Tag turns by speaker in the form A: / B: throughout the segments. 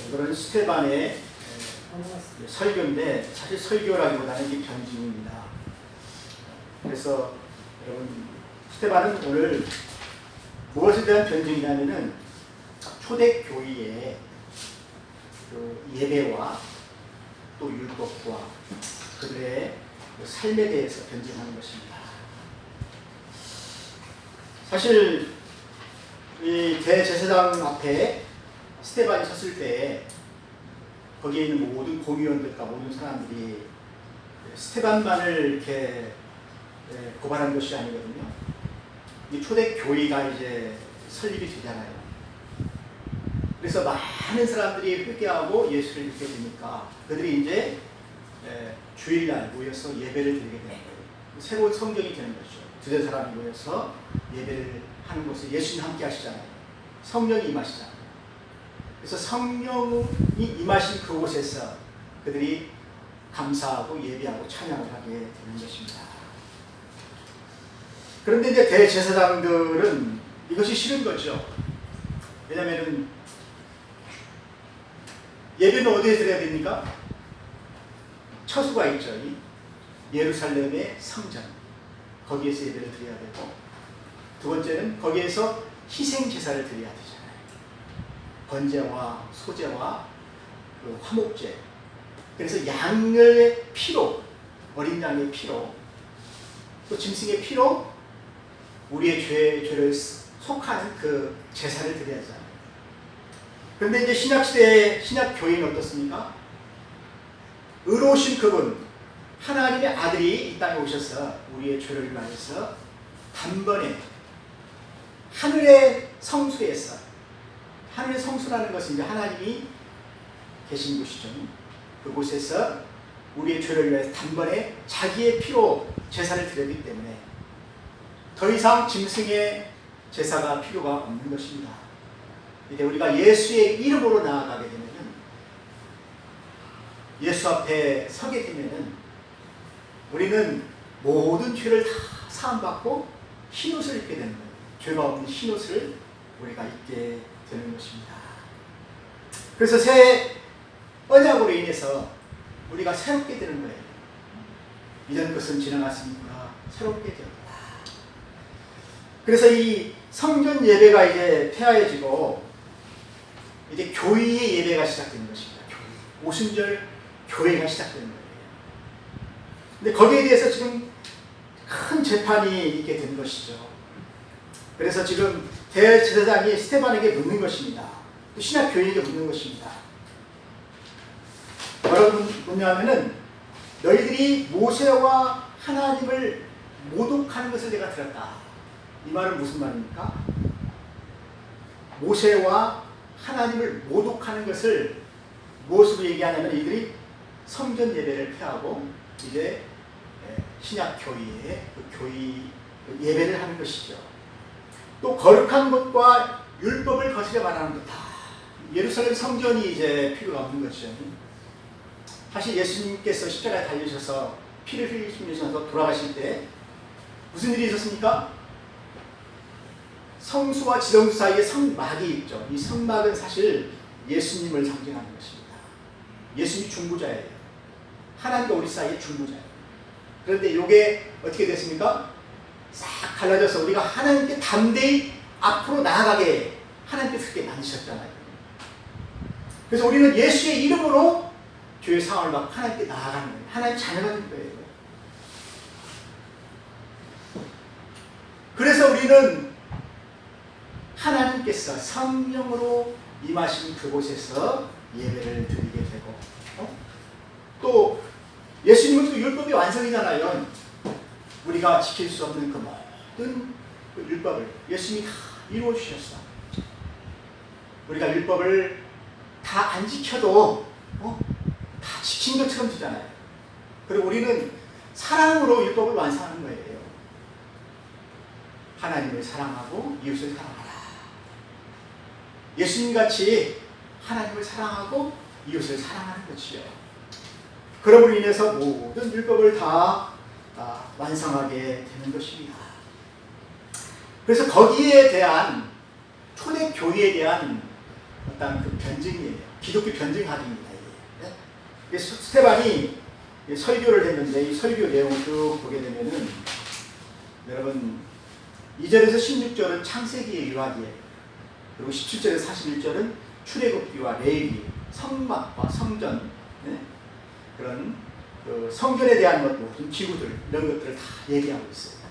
A: 이거는 스테반의 설교인데 사실 설교라기보다는 이게 변증입니다. 그래서 여러분 스테반은 오늘 무엇에 대한 변증이냐면은 초대교회의 그 예배와 또 율법과 그들의 삶에 대해서 변증하는 것입니다. 사실 이 대제사장 앞에 스테반이 섰을 때 거기에 있는 모든 공의원들과 모든 사람들이 스테반만을 이렇게 고발한 것이 아니거든요. 이 초대교회가 이제 설립이 되잖아요. 그래서 많은 사람들이 회개하고 예수를 믿게 되니까 그들이 이제 주일날 모여서 예배를 드리게 되는 거예요. 새로운 성경이 되는 거죠. 두세 사람이 모여서 예배를 하는 곳에 예수님 함께 하시잖아요. 성령이 임하시잖아요. 그래서 성령이 임하신 그곳에서 그들이 감사하고 예배하고 찬양을 하게 되는 것입니다. 그런데 이제 대제사장들은 이것이 싫은 거죠. 왜냐하면 예배는 어디에 드려야 됩니까? 처수가 있죠. 예루살렘의 성전. 거기에서 예배를 드려야 되고, 두 번째는 거기에서 희생 제사를 드려야 되잖아요. 번제와 소제와 그 화목제. 그래서 양의 피로, 어린 양의 피로, 또 짐승의 피로 우리의 죄를 속한 그 제사를 드려야 하잖아요. 그런데 이제 신약시대의 신약교회는 어떻습니까? 의로우신 그분, 하나님의 아들이 이 땅에 오셔서 우리의 죄를 위하여서 단번에 하늘의 성소에서, 하늘의 성소라는 것은 이제 하나님이 계신 곳이죠. 그곳에서 우리의 죄를 위해서 단번에 자기의 피로 제사를 드렸기 때문에 더 이상 짐승의 제사가 필요가 없는 것입니다. 이제 우리가 예수의 이름으로 나아가게 되면은, 예수 앞에 서게 되면은 우리는 모든 죄를 다 사함받고 흰옷을 입게 되는 거예요. 죄가 없는 흰옷을 우리가 입게 되는 것입니다. 그래서 새 언약으로 인해서 우리가 새롭게 되는 거예요. 이전 것은 지나갔으니까 새롭게 되었다. 그래서 이 성전 예배가 이제 폐하해지고 이제 교회의 예배가 시작되는 것입니다. 오순절 교회가 시작되는 거예요. 근데 거기에 대해서 지금 큰 재판이 있게 된 것이죠. 그래서 지금 대제사장이 스테반에게 묻는 것입니다. 또 신약교회에게 묻는 것입니다. 뭐라고 묻냐면은, 너희들이 모세와 하나님을 모독하는 것을 내가 들었다. 이 말은 무슨 말입니까? 모세와 하나님을 모독하는 것을 무엇으로 얘기하냐면, 이들이 성전 예배를 폐하고 이제 신약 교회의 교회 예배를 하는 것이죠. 또 거룩한 것과 율법을 거스려 말하는 것. 예루살렘 성전이 이제 필요가 없는 것이죠. 사실 예수님께서 십자가에 달리셔서 피를 흘리시면서 돌아가실 때 무슨 일이 있었습니까? 성수와 지성수 사이에 성막이 있죠. 이 성막은 사실 예수님을 상징하는 것입니다. 예수님이 중보자예요. 하나님과 우리 사이의 중보자예요. 그런데 이게 어떻게 됐습니까? 싹 갈라져서 우리가 하나님께 담대히 앞으로 나아가게 하나님께서 그렇게 만드셨잖아요. 그래서 우리는 예수의 이름으로 죄의 상황을 막 하나님께 나아가는 거예요. 하나님 자녀가 된 거예요. 그래서 우리는 하나님께서 성령으로 임하신 그곳에서 예배를 드리게 되고, 또 예수님은 또 율법이 완성이잖아요. 우리가 지킬 수 없는 그 모든 그 율법을 예수님이 다 이루어 주셨어. 우리가 율법을 다 안 지켜도 다 지킨 것처럼 되잖아요. 그리고 우리는 사랑으로 율법을 완성하는 거예요. 하나님을 사랑하고 이웃을 사랑하라. 예수님같이 하나님을 사랑하고 이웃을 사랑하는 것이요. 그럼으로 인해서 모든 율법을 다 완성하게 되는 것입니다. 그래서 거기에 대한 초대교회에 대한 어떤 그 변증이에요. 기독교 변증 학입니다. 이게. 스테반이 설교를 했는데 이 설교 내용을 쭉 보게 되면은 여러분 2절에서 16절은 창세기의 유학이에요. 그리고 17절에서 41절은 출애굽기와 레위기, 성막과 성전, 그런 그 성전에 대한 모든 기구들 이런 것들을 다 얘기하고 있어요.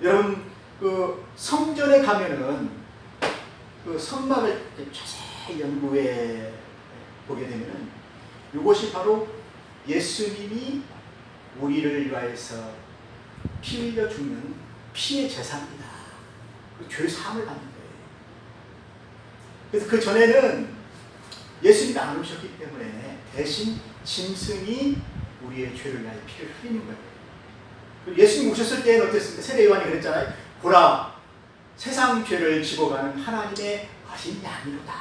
A: 여러분 그 성전에 가면은 그 성막을 자세히 연구해 보게 되면은 이것이 바로 예수님이 우리를 위하여서 피 흘려 죽는 피의 제사입니다. 죄 사함을 받는 거예요. 그래서 그 전에는 예수님이 안 오셨기 때문에 대신 짐승이 우리의 죄를 위하여 피를 흘리는 거예요. 예수님 오셨을 때는 어땠습니까? 세례 요한이 그랬잖아요. 보라, 세상 죄를 지고가는 하나님의 어린 양이로다.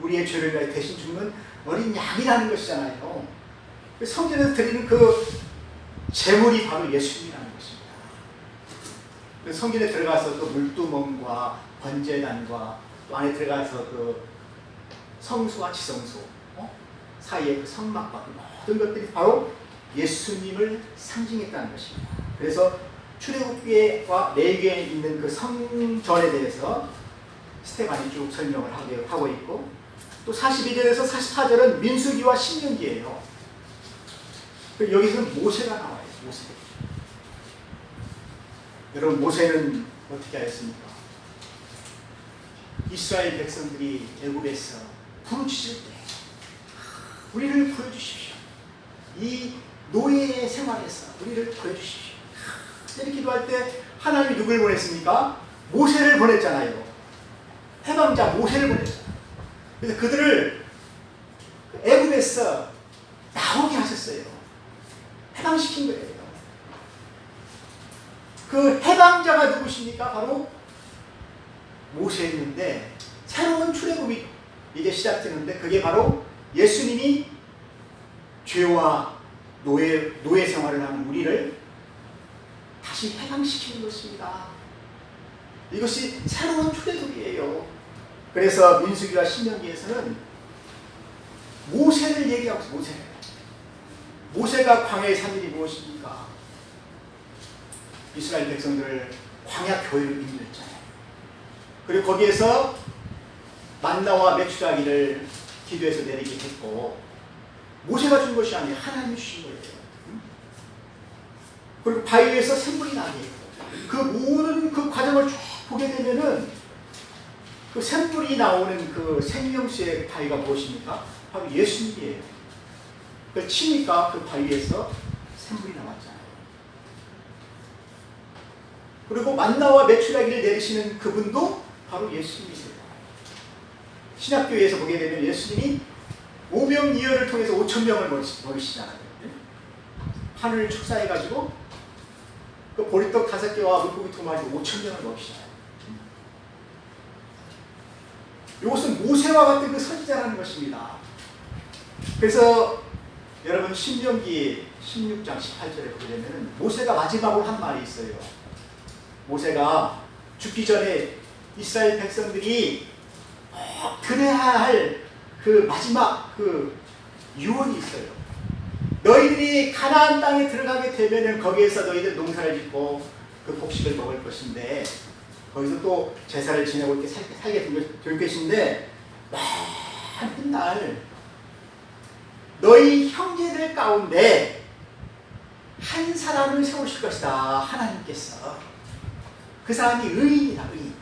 A: 우리의 죄를 위하여 대신 죽는 어린 양이라는 것이잖아요. 성전에서 드리는 그 제물이 바로 예수님이라는 것입니다. 성전에 들어가서 또 물두멍과 번제단과 또 안에 들어가서 그 성수와 지성소 사이에 그 성막과 그 모든 것들이 바로 예수님을 상징했다는 것입니다. 그래서 출애굽기와 레위기에 있는 그 성전에 대해서 스테반이 쭉 설명을 하고 있고, 또 42절에서 44절은 민수기와 신명기예요. 여기서는 모세가 나와요. 모세. 여러분 모세는 어떻게 하였습니까? 이스라엘 백성들이 애굽에서 부르짖을 때 우리를 구해주십시오. 이 노예 생활에서 우리를 구해주십시오. 이렇게 기도할 때 하나님이 누굴 보냈습니까? 모세를 보냈잖아요. 해방자 모세를 보냈잖아요. 그래서 그들을 애굽에서 나오게 하셨어요. 해방시킨 거예요. 그 해방자가 누구십니까? 바로 모세였는데 새로운 출애굽이 이제 시작되는데 그게 바로 예수님이 죄와 노예 생활을 하는 우리를 다시 해방시키는 것입니다. 이것이 새로운 출애굽이에요. 그래서 민수기와 신명기에서는 모세를 얘기하고 있어요. 모세가 광야에 산 일이 무엇입니까? 이스라엘 백성들을 광야 교회로 인도했잖아요. 그리고 거기에서 만나와 메추라기를 기도해서 내리게 했고, 모세가 준 것이 아니에요. 하나님이 주신 거예요. 그리고 바위에서 샘물이 나게 했고, 그 모든 그 과정을 쭉 보게 되면은 그 샘물이 나오는 그 생명수의 바위가 무엇입니까? 바로 예수님이에요. 그걸 치니까 그 바위에서 샘물이 나왔잖아요. 그리고 만나와 메추라기를 내리시는 그분도 바로 예수님이세요. 신약교회에서 보게 되면 예수님이 오병이어를 통해서 5,000명을 먹이시잖아요. 하늘을 축사해가지고 그 보리떡 5개와 물고기 2마리 5,000명을 먹이시잖아요. 이것은 모세와 같은 그 선지자라는 것입니다. 그래서 여러분 신명기 16장 18절에 보게 되면 모세가 마지막으로 한 말이 있어요. 모세가 죽기 전에 이스라엘 백성들이 들어야 할 그 마지막 그 유언이 있어요. 너희들이 가나안 땅에 들어가게 되면은 거기에서 너희들 농사를 짓고 그 곡식을 먹을 것인데 거기서 또 제사를 지내고 이렇게 살게 될 것인데 많은 날 너희 형제들 가운데 한 사람을 세우실 것이다. 하나님께서. 그 사람이 의인이다. 의인.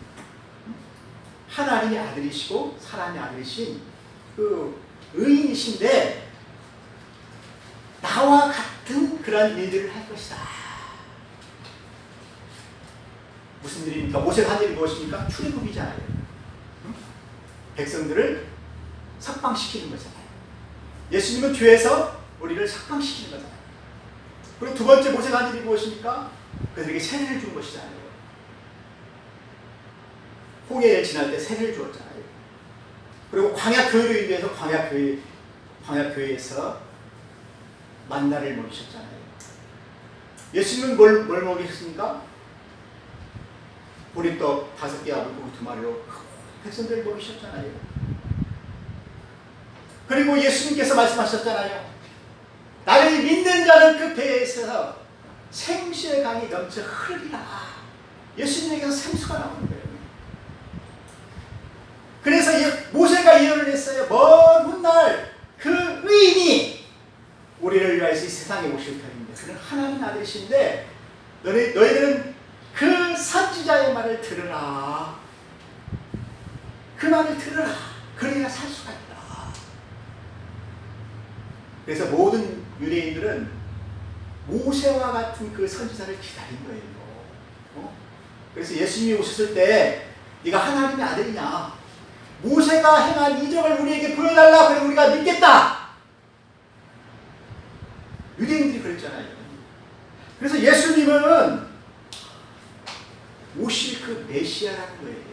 A: 하나님의 아들이시고 사람의 아들이신 그 의인이신데 나와 같은 그런 일들을 할 것이다. 무슨 일입니까? 모세가 한 일이 무엇입니까? 출애굽이잖아요. 백성들을 석방시키는 거잖아요. 예수님은 죄에서 우리를 석방시키는 거잖아요. 그리고 두 번째 모세가 한 일이 무엇입니까? 그들에게 세례를 준 것이잖아요. 홍해를 지날 때 세례를 주었잖아요. 그리고 광야교회로 인해서 광야교회에서 만나를 먹이셨잖아요. 예수님은 뭘 먹이셨습니까? 보리떡 5개와 물고기 2마리로 백성들을 먹이셨잖아요. 그리고 예수님께서 말씀하셨잖아요. 나를 믿는 자는 그 배에서 생수의 강이 넘쳐 흐르리라. 예수님에게서 생수가 나오는 거예요. 그래서 모세가 예언을 했어요. 먼 훗날 그 의인이 우리를 위하여서 이 세상에 오실 터인데 그는 하나님 아들이신데 너희들은 그 선지자의 말을 들으라. 그 말을 들으라. 그래야 살 수가 있다. 그래서 모든 유대인들은 모세와 같은 그 선지자를 기다린 거예요. 그래서 예수님이 오셨을 때 네가 하나님의 아들이냐? 모세가 행한 이적을 우리에게 보여달라. 그럼 우리가 믿겠다. 유대인들이 그랬잖아요. 그래서 예수님은 오실 그 메시아라는 거예요.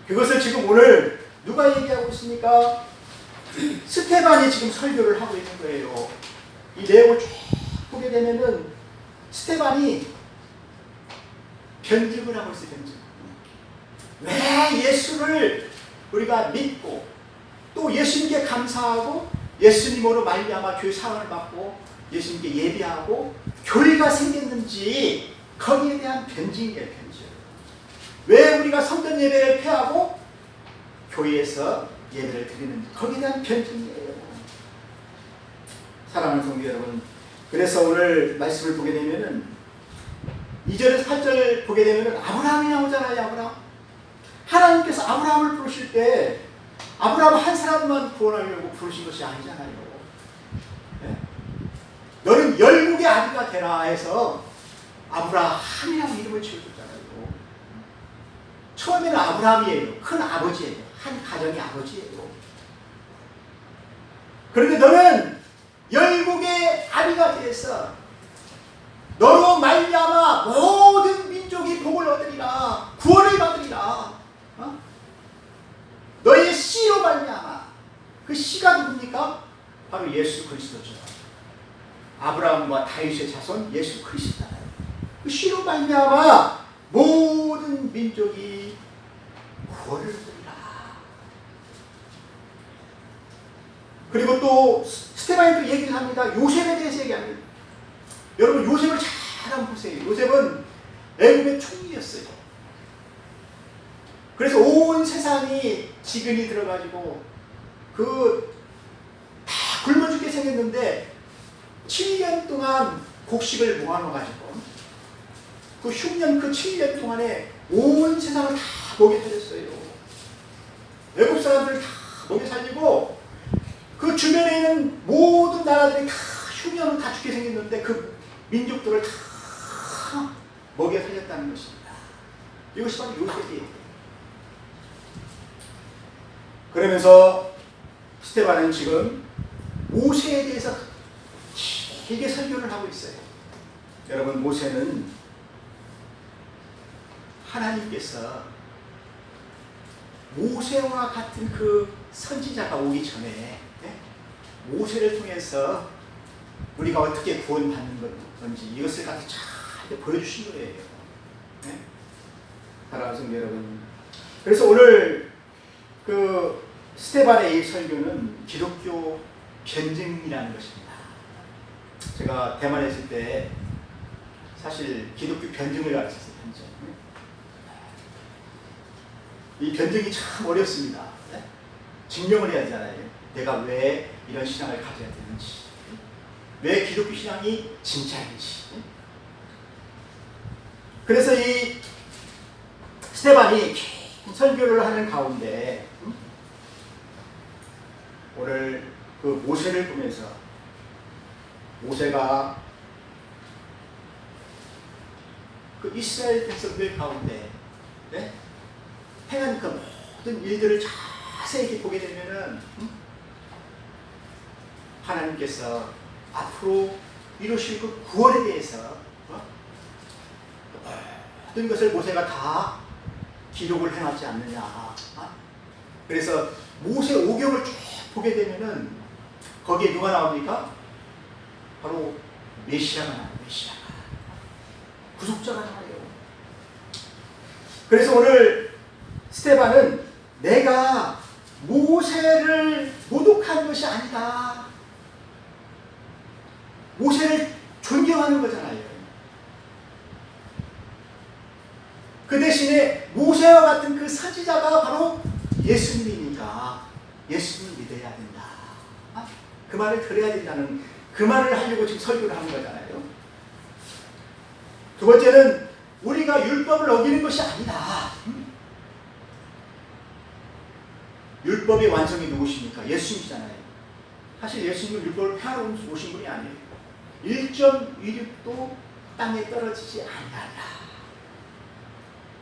A: 그것을 지금 오늘 누가 얘기하고 있습니까? 스테반이 지금 설교를 하고 있는 거예요. 이 내용을 쭉 보게 되면은 스테반이 변증을 하고 있어요. 변증. 왜 예수를 우리가 믿고 또 예수님께 감사하고 예수님으로 말미암아 교회 사원을 받고 예수님께 예배하고 교회가 생겼는지 거기에 대한 변증이에요. 변증. 왜 우리가 성전 예배를 폐하고 교회에서 예배를 드리는지 거기에 대한 변증이에요. 사랑하는 성도 여러분, 그래서 오늘 말씀을 보게 되면은 2절에서 8절 보게 되면은 아브라함이 나오잖아요. 아브라함. 하나님께서 아브라함을 부르실 때 아브라함 한 사람만 구원하려고 부르신 것이 아니잖아요. 네? 너는 열국의 아비가 되라 해서 아브라함이라는 이름을 지어줬잖아요. 처음에는 아브라함이에요. 큰 아버지예요. 한 가정의 아버지예요. 그런데 너는 열국의 아비가 되어서 너로 말미암아 모든 민족이 복을 얻으리라. 구원을 받으리라. 너희의 씨로 말미암아. 그 씨가 누굽니까? 바로 예수 그리스도죠. 아브라함과 다윗의 자손 예수 그리스도잖아요. 그 씨로 말미암아 모든 민족이 구원을 얻으리라. 그리고 또 스테반이 또 얘기를 합니다. 요셉에 대해서 얘기합니다. 여러분 요셉을 잘 한번 보세요. 요셉은 애굽의 총리였어요. 그래서 온 세상이 지근이 들어가지고 다 굶어 죽게 생겼는데 7년 동안 곡식을 모아놓아가지고 그 흉년 그 7년 동안에 온 세상을 다 먹여 살렸어요. 애굽 사람들 다 먹여 살리고 그 주변에 있는 모든 나라들이 다 흉년으로 다 죽게 생겼는데 그 민족들을 다 먹여 살렸다는 것입니다. 이것이 바로 요셉이에요. 그러면서 스테반은 지금 모세에 대해서 길게 설교를 하고 있어요. 여러분 모세는 하나님께서 모세와 같은 그 선지자가 오기 전에 모세를 통해서 우리가 어떻게 구원받는 건지 이것을 같이 잘 보여주신 거예요. 사랑하는 성도 여러분, 그래서 오늘 그 스테반의 이 설교는 기독교 변증이라는 것입니다. 제가 대만에 있을 때 사실 기독교 변증을 가르쳤어요. 변증. 이 변증이 참 어렵습니다. 증명을 해야 하잖아요. 내가 왜 이런 신앙을 가져야 되는지, 왜 기독교 신앙이 진짜인지. 그래서 이 스테반이 설교를 하는 가운데 오늘 그 모세를 보면서 모세가 그 이스라엘 백성들 가운데 행한 그 모든 일들을 자세히 보게 되면은 하나님께서 앞으로 이루실 그 구원에 대해서 모든 것을 모세가 다 기록을 해놨지 않느냐. 그래서 모세 오경을 쭉 보게 되면은 거기에 누가 나옵니까? 바로 메시아가 나와요. 메시아가. 구속자가 나와요. 그래서 오늘 스테반은 내가 모세를 모독 거룩한 것이 아니다. 모세를 존경하는 거잖아요. 그 대신에 모세와 같은 그 선지자가 바로 예수님이니까 예수님을 믿어야 된다. 그 말을 들어야 된다는, 그 말을 하려고 지금 설교를 하는 거잖아요. 두 번째는 우리가 율법을 어기는 것이 아니다. 율법의 완성이 누구십니까? 예수님이잖아요. 사실 예수님은 율법을 폐하러 오신 분이 아니에요. 1.26도 땅에 떨어지지 아니하라.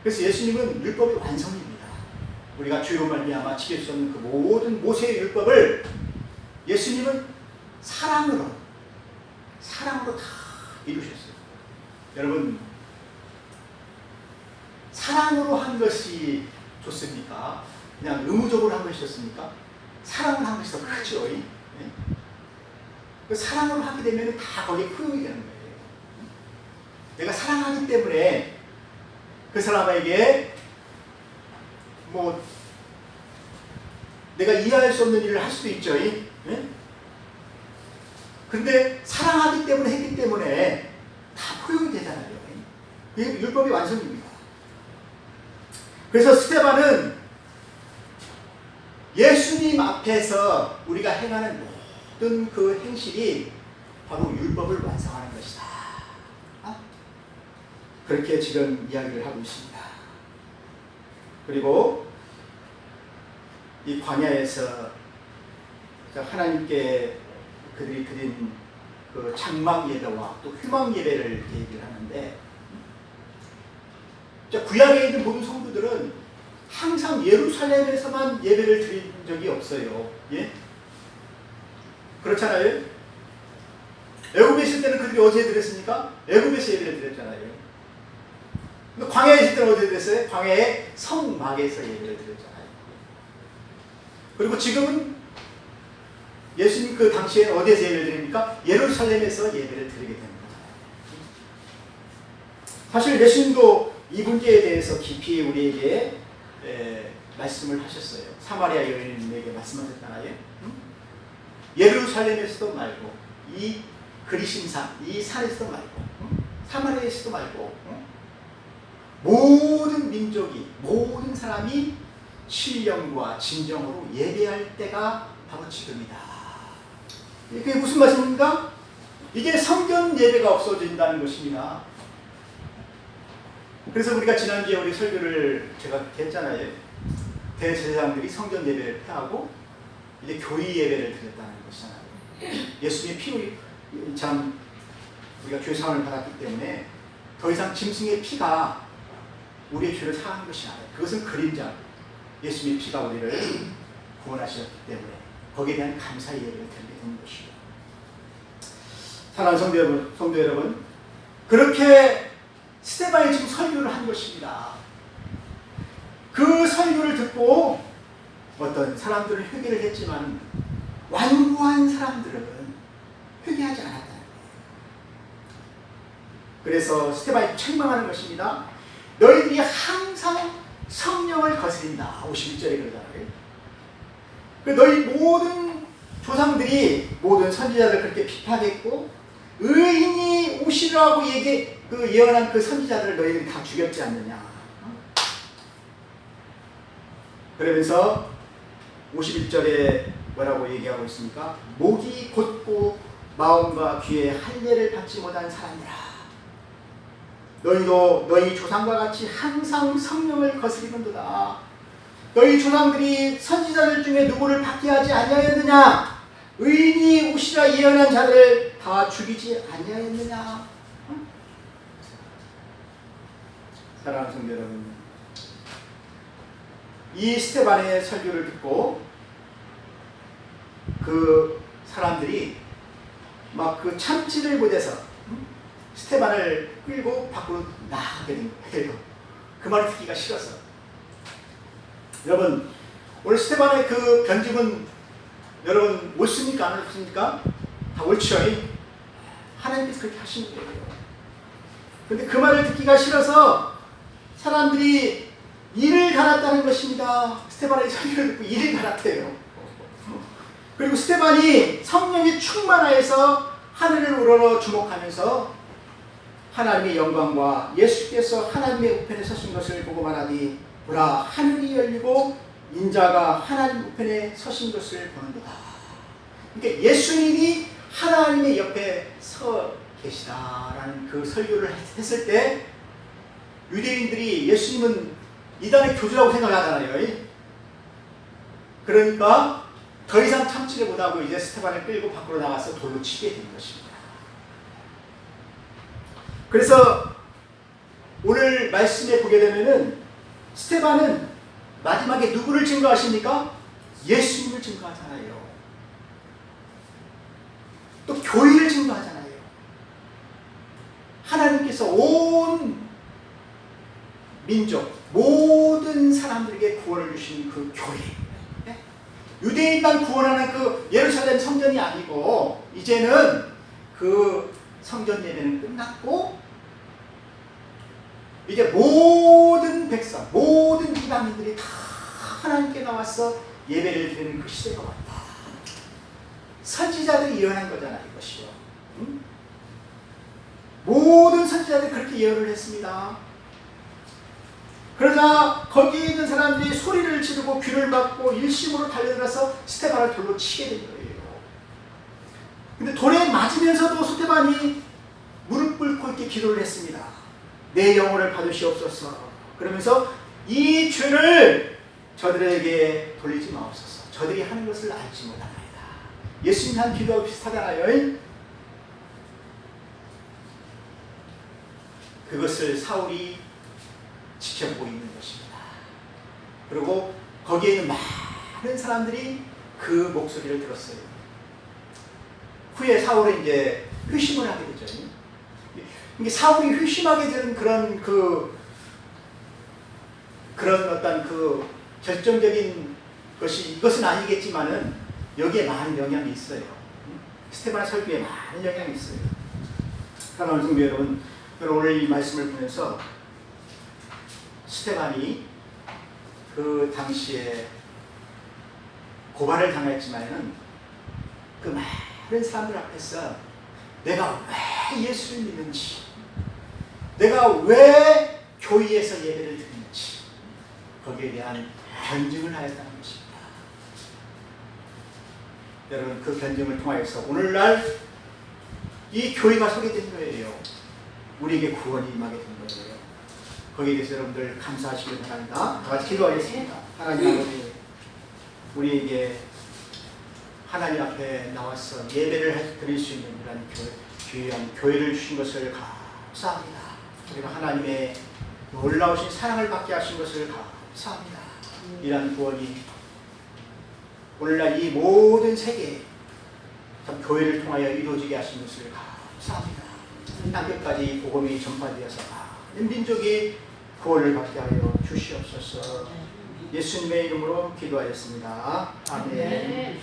A: 그래서 예수님은 율법의 완성입니다. 우리가 주로 말미암아 지킬 수 없는 그 모든 모세의 율법을 예수님은 사랑으로 다 이루셨어요. 여러분, 사랑으로 한 것이 좋습니까? 그냥 의무적으로 한 것이 좋습니까? 사랑을 한 것이 더 크죠. 네? 그 사랑으로 하게 되면 다 거기에 포용이 되는 거예요. 내가 사랑하기 때문에 그 사람에게 뭐 내가 이해할 수 없는 일을 할 수도 있죠. 네? 근데 사랑하기 때문에 했기 때문에 다 포용이 되잖아요. 그게 율법의 완성입니다. 그래서 스데반은 예수님 앞에서 우리가 행하는 모든 그 행실이 바로 율법을 완성하는 것이다. 그렇게 지금 이야기를 하고 있습니다. 그리고 이 광야에서 하나님께 그들이 드린 그 장막 예배와 또 휴망 예배를 얘기를 하는데, 구약에 있는 모든 성도들은 항상 예루살렘에서만 예배를 드린 적이 없어요. 예? 그렇잖아요. 애굽에 있을 때는 그들이 어디에 드렸습니까? 애굽에서 예배를 드렸잖아요. 광야에 있을 때는 어디에 드렸어요? 광야의 성막에서 예배를 드렸잖아요. 그리고 지금은 예수님 그 당시에 어디에서 예배를 드립니까? 예루살렘에서 예배를 드리게 됩니다. 사실 예수님도 이 문제에 대해서 깊이 우리에게 말씀을 하셨어요. 사마리아 여인에게 말씀하셨잖아요. 예루살렘에서도 말고, 이 그리심산, 이 산에서도 말고, 사마리아에서도 말고, 모든 민족이, 모든 사람이 신령과 진정으로 예배할 때가 바로 지금이다. 이게 무슨 말씀입니까? 이게 성전 예배가 없어진다는 것입니다. 그래서 우리가 지난주에 우리 설교를 제가 했잖아요. 대제사장들이 성전 예배를 폐하고 이제 교회 예배를 드렸다는 것이잖아요. 예수님의 피로 참 우리가 죄 사함을 받았기 때문에 더 이상 짐승의 피가 우리의 죄를 사하는 것이 아니에요. 그것은 그림자. 예수님의 피가 우리를 구원하셨기 때문에 거기에 대한 감사의 예배를 드리게 되는 것이죠. 사랑하는 성도 여러분, 그렇게 스데반이 지금 설교를 한 것입니다. 그 설교를 듣고 어떤 사람들은 회개를 했지만 완고한 사람들은 회개하지 않았다는 거예요. 그래서 스데반이 책망하는 것입니다. 너희들이 항상 성령을 거스린다. 51절에 그러잖아요. 너희 모든 조상들이, 모든 선지자들 그렇게 비판했고, 의인이 오시라고 예언한 그 선지자들을 너희들이 다 죽였지 않느냐. 그러면서 51절에 뭐라고 얘기하고 있습니까? 목이 곧고 마음과 귀에 할례를 받지 못한 사람들아, 너희도 너희 조상과 같이 항상 성령을 거스리는도다. 너희 조상들이 선지자들 중에 누구를 받게 하지 아니하였느냐? 의인이 오시라 예언한 자들을 다 죽이지 아니하였느냐? 사랑하는 성도 여러분, 이 스데반의 설교를 듣고 그 사람들이 막 그 참지를 못해서 스데반을 끌고 밖으로 나가게 된 거예요. 그 말을 듣기가 싫어서. 여러분, 오늘 스데반의 그 변증은 여러분 옳습니까? 안 옳습니까? 다 옳죠. 하나님께서 그렇게 하신 거예요. 근데 그 말을 듣기가 싫어서 사람들이 이를 갈았다는 것입니다. 스데반의 설교를 듣고 이를 갈았대요. 그리고 스테반이 성령이 충만하여서 하늘을 우러러 주목하면서 하나님의 영광과 예수께서 하나님의 우편에 서신 것을 보고 말하니 보라 하늘이 열리고 인자가 하나님 우편에 서신 것을 보는도다. 그러니까 예수님이 하나님의 옆에 서 계시다라는 그 설교를 했을 때 유대인들이 예수님은 이단의 교주라고 생각하잖아요. 그러니까 더 이상 참지를 못하고 이제 스테반을 끌고 밖으로 나가서 돌로 치게 된 것입니다. 그래서 오늘 말씀에 보게 되면은 스테반은 마지막에 누구를 증거하십니까? 예수님을 증거하잖아요. 또 교회를 증거하잖아요. 하나님께서 온 민족, 모든 사람들에게 구원을 주신 그 교회. 유대인만 구원하는 그 예루살렘 성전이 아니고 이제는 그 성전 예배는 끝났고 이제 모든 백성, 모든 이방인들이 다 하나님께 나와서 예배를 드리는 그 시대가 왔다. 선지자들이 예언한 거잖아 이것이요. 응? 모든 선지자들이 그렇게 예언을 했습니다. 그러자 거기에 있는 사람들이 소리를 지르고 귀를 막고 일심으로 달려들어서 스테반을 돌로 치게 된 거예요. 근데 돌에 맞으면서도 스테반이 무릎 꿇고 이렇게 기도를 했습니다. 내 영혼을 받으시옵소서. 그러면서 이 죄를 저들에게 돌리지 마옵소서. 저들이 하는 것을 알지 못합니다. 예수님 한 기도하고 비슷하잖아요. 그것을 사울이 지켜보고 있는 것입니다. 그리고 거기에 있는 많은 사람들이 그 목소리를 들었어요. 후에 사울은 이제 회심을 하게 되죠. 이게 사울이 회심하게 되는 그런 어떤 그 결정적인 것이 이것은 아니겠지만은 여기에 많은 영향이 있어요. 스테반 설교에 많은 영향이 있어요. 사랑하는 성도 여러분, 오늘 이 말씀을 보면서 스테반이 그 당시에 고발을 당했지만은 그 많은 사람들 앞에서 내가 왜 예수를 믿는지, 내가 왜 교회에서 예배를 드리는지 거기에 대한 변증을 하였다는 것입니다. 여러분 그 변증을 통하여서 오늘날 이 교회가 서게 된 거예요. 우리에게 구원이 임하게 된 거예요. 거기에 대해서 여러분들 감사하시길 바랍니다. 다 같이 기도하겠습니다. 하나님 아버지, 우리에게 하나님 앞에 나와서 예배를 드릴 수 있는 이런 귀한 교회를 주신 것을 감사합니다. 우리가 하나님의 놀라우신 사랑을 받게 하신 것을 감사합니다. 이러한 구원이 오늘날 이 모든 세계에 참 교회를 통하여 이루어지게 하신 것을 감사합니다. 땅끝까지 복음이 전파되어서 많은 민족이 구원을 받게 하여 주시옵소서. 예수님의 이름으로 기도하였습니다. 아멘.